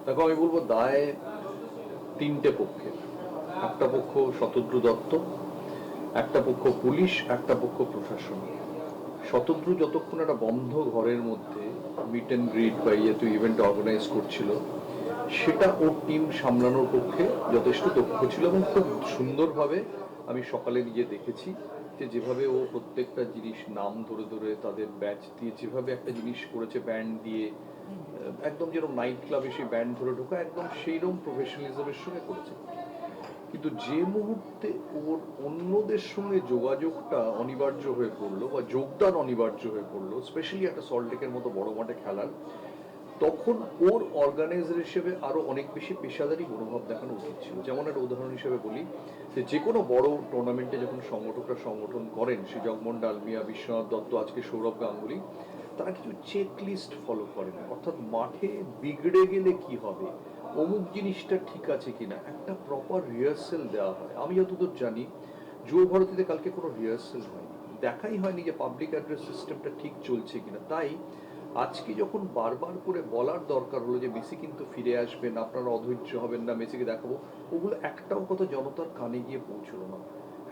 দেখো, আমি বলবো দায় তিনটে পক্ষের। একটা পক্ষ শতদ্রু দত্ত, একটা পক্ষ পুলিশ, একটা পক্ষ প্রশাসন। শতদ্রু যতক্ষণ একটা বন্ধ ঘরের মধ্যে মিট অ্যান্ড গ্রিট বা ইয়েতে ইভেন্ট অর্গানাইজ করছিল, সেটা ওর টিম সামলানোর পক্ষে যথেষ্ট দক্ষ ছিল এবং খুব সুন্দরভাবে আমি সকালে গিয়ে দেখেছি যে যেভাবে ও প্রত্যেকটা জিনিস নাম ধরে ধরে তাদের ব্যাচ দিয়ে যেভাবে একটা জিনিস করেছে, ব্যান্ড দিয়ে, একদম যেরকম নাইট ক্লাবে সেই ব্যান্ড ধরে ঢোকা, একদম সেইরকম প্রফেশনালিজমের সঙ্গে করেছে। কিন্তু যে মুহূর্তে ওর অন্যদের সঙ্গে যোগাযোগটা অনিবার্য হয়ে পড়লো বা যোগদান অনিবার্য হয়ে পড়লো, স্পেশালি একটা সল্টলেকের মতো বড় মাঠে খেলার, তখন ওর অর্গানাইজার হিসেবে আরো অনেক বেশি পেশাদারি মনোভাব দেখানো উচিত ছিল। যেমন একটা উদাহরণ হিসেবে বলি, যে কোনো বড় টুর্নামেন্টে যখন সংগঠকরা সংগঠন করেন, সে জগমোহন ডালমিয়া, বিশ্বনাথ দত্ত, আজকে সৌরভ গাঙ্গুলি, তারা কিছু চেক লিস্ট ফলো করেন। অর্থাৎ মাঠে বিগড়ে গেলে কি হবে, অমুক জিনিসটা ঠিক আছে কিনা, একটা প্রপার রিহার্সেল দেওয়া হয়। আমি যতদূর জানি যুব ভারতীতে কালকে কোনো রিহার্সেল হয়নি, দেখাই হয়নি যে পাবলিক অ্যাড্রেস সিস্টেমটা ঠিক চলছে কিনা। তাই আজকে যখন বারবার করে বলার দরকার হলো যে মেসি কিন্তু ফিরে আসবেন, আপনারা অধৈর্য হবেন না, মেসিকে দেখাবো, ওগুলো একটাও কথা জনতার কানে গিয়ে পৌঁছলো না।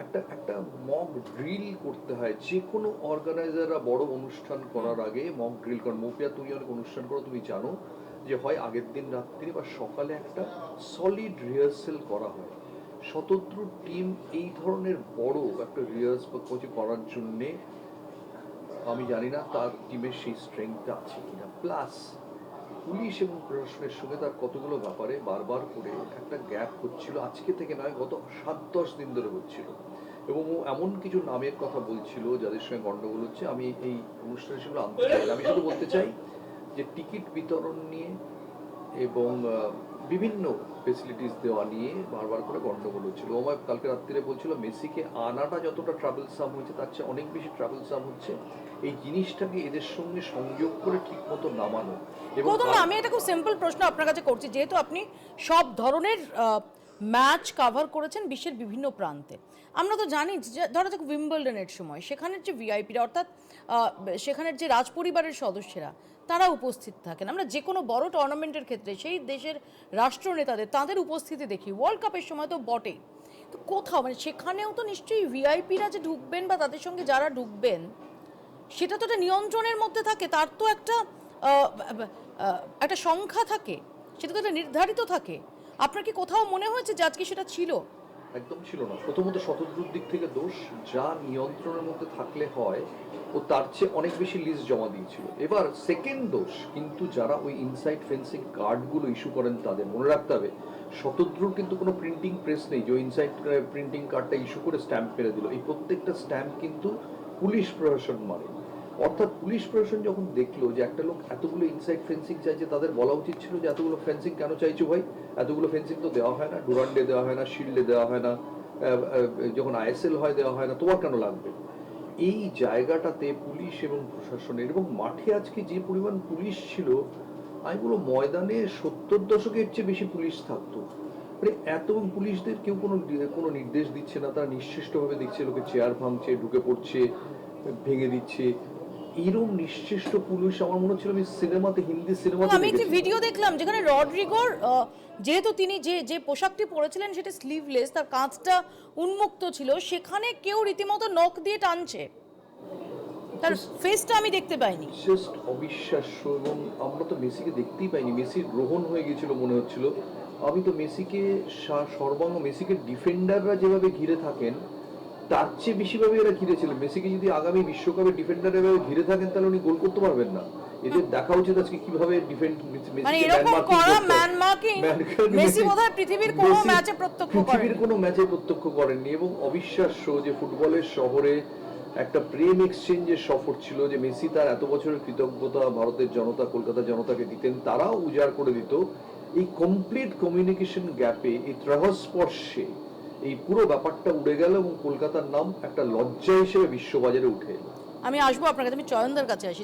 একটা একটা মক ড্রিল করতে হয়। যে কোনো অর্গানাইজাররা বড় অনুষ্ঠান করার আগে মক ড্রিল করেন। মৌপিয়া, তুমি অনেক অনুষ্ঠান করো, তুমি জানো যে হয় আগের দিন রাত্রি বা সকালে একটা সলিড রিহার্সেল করা হয়। শতদ্রুর টিম এই ধরনের বড় একটা রিহার্স বা কিছু করার জন্যে আমি জানি না তার টিমের সেই স্ট্রেংথটা আছে কিনা। প্লাস পুলিশ এবং প্রশাসনের সঙ্গে তার কতগুলো ব্যাপারে বারবার করে একটা গ্যাপ হচ্ছিল, আজকে থেকে নয়, গত 7-10 দিন ধরে হচ্ছিল। এবং ও এমন কিছু নামের কথা বলছিল যাদের সঙ্গে গন্ডগোল হচ্ছে। আমি এই অনুষ্ঠানে সেগুলো আনতে চাই না। আমি শুধু বলতে চাই যে টিকিট বিতরণ নিয়ে এবং বিভিন্ন ফেসিলিটিস দেওয়া নিয়ে বারবার করে গন্ডগোল হচ্ছিল। ও আমায় কালকে রাত্রিরে বলছিল মেসিকে আনাটা যতটা ট্রাভেলসাম হয়েছে তার চেয়ে অনেক বেশি ট্রাভেলসাম হচ্ছে এই জিনিসটাকে এদের সঙ্গে সংযোগ করে ঠিক মতো নামানো। এবং আমি এটা খুব সিম্পল প্রশ্ন আপনার কাছে করছি, যেহেতু আপনি সব ধরনের ম্যাচ কভার করেছেন বিশ্বের বিভিন্ন প্রান্তে। আমরা তো জানি যে ধরো যাক উইম্বলডনের সময় সেখানের যে ভিআইপিরা, অর্থাৎ সেখানের যে রাজপরিবারের সদস্যরা, তারা উপস্থিত থাকেন। আমরা যে কোনো বড় টুর্নামেন্টের ক্ষেত্রে সেই দেশের রাষ্ট্রনেতাদের তাদের উপস্থিতি দেখি, ওয়ার্ল্ড কাপের সময় তো বটেই। তো কোথাও মানে সেখানেও তো নিশ্চয়ই ভিআইপিরা যে ঢুকবেন বা তাদের সঙ্গে যারা ঢুকবেন সেটা তো একটা নিয়ন্ত্রণের মধ্যে থাকে, তার তো একটা একটা সংখ্যা থাকে, সেটা তো একটা নির্ধারিত থাকে। আপনার কি কোথাও মনে হয়েছে যে আজকে সেটা ছিল? একদম ছিল না। প্রথমত শতদ্রুর দিক থেকে দোষ, যা নিয়ন্ত্রণের মধ্যে থাকলে হয় ও তার চেয়ে অনেক বেশি লিস্ট জমা দিয়েছিল। এবার সেকেন্ড দোষ কিন্তু যারা ওই ইনসাইড ফেন্সিং কার্ডগুলো ইস্যু করেন তাদের। মনে রাখতে হবে শতদ্রুর কিন্তু কোনো প্রিন্টিং প্রেস নেই যে ইনসাইড প্রিন্টিং কার্ডটা ইস্যু করে স্ট্যাম্প মেরে দিল। এই প্রত্যেকটা স্ট্যাম্প কিন্তু পুলিশ প্রশাসন মানে। অর্থাৎ পুলিশ প্রশাসন যখন দেখলো যে একটা লোক এতগুলো ইনসাইড ফেন্সিং চাইছে, তাদের বলা উচিত ছিল যে এতগুলো ফেন্সিং কেন চাইছো ভাই, এতগুলো ফেন্সিং তো দেওয়া হয় না, ডুরান্ডে দেওয়া হয় না, শিল্ডে দেওয়া হয় না, যখন আইএসএল হয় দেওয়া হয় না, তোমার কেন লাগবে। এই জায়গাটাতে পুলিশ এবং প্রশাসনের, এবং মাঠে আজকে যে পরিমাণ পুলিশ ছিল, আমি বলবো ময়দানে 70 দশকের চেয়ে বেশি পুলিশ থাকতো। মানে এত পুলিশদের কেউ কোনো নির্দেশ দিচ্ছে না, তারা নিশ্চেষ্টভাবে দেখছে লোকে চেয়ার ভাঙছে, ঢুকে পড়ছে, ভেঙে দিচ্ছে। এইরকম নিশ্চেষ্ট পুলিশ আমার মনে হচ্ছিল আমি সিনেমাতে, হিন্দি সিনেমাতে আমি একটি দেখেছি। ভিডিও দেখলাম যেখানে রড্রিগোর, যেহেতু তিনি যে যে পোশাকটি পরেছিলেন সেটা স্লিভলেস, তার কাঁধটা উন্মুক্ত ছিল, সেখানে কেউ রীতিমতো নখ দিয়ে টানছে, তার ফেসটা আমি দেখতে পাইনি। জাস্ট অবিশ্বাস্য। এবং আমরা তো মেসিকে দেখতেই পাইনি, মেসির গ্রহণ হয়ে গেছিল মনে হচ্ছিল। আমি তো মেসিকে সর্বাঙ্গ, মেসিকে ডিফেন্ডাররা যেভাবে ঘিরে থাকেন তার চেয়ে বেশিভাবে এরা ঘিরেছিলেন। মেসিকে যদি আগামী বিশ্বকাপে ডিফেন্ডার এভাবে ঘিরে থাকেন তাহলে উনি গোল করতে পারবেন না। এদের দেখা উচিত আজকে কিভাবে ডিফেন্ড, মানে এরকম করা ম্যান মার্কিং মেসি বোধহয় পৃথিবীর কোনো ম্যাচে প্রত্যক্ষ করেননি। পৃথিবীর কোনো ম্যাচে প্রত্যক্ষ করেননি। এবং অবিশ্বাস্য যে ফুটবলের শহরে একটা প্রেম এক্সচেঞ্জের সফর ছিল, যে মেসি তার এত বছরের কৃতজ্ঞতা ভারতের জনতা, কলকাতার জনতাকে দিতেন, তারাও উজাড় করে দিত। এই কমপ্লিট কমিউনিকেশন গ্যাপে, এই ত্রাহস্পর্শে এই পুরো ব্যাপারটা উড়ে গেল এবং কলকাতার নাম একটা লজ্জা হিসেবে বিশ্ববাজারে উঠে এলো। আমি আসবো আপনার কাছে, আমি চয়নদার কাছে আসি।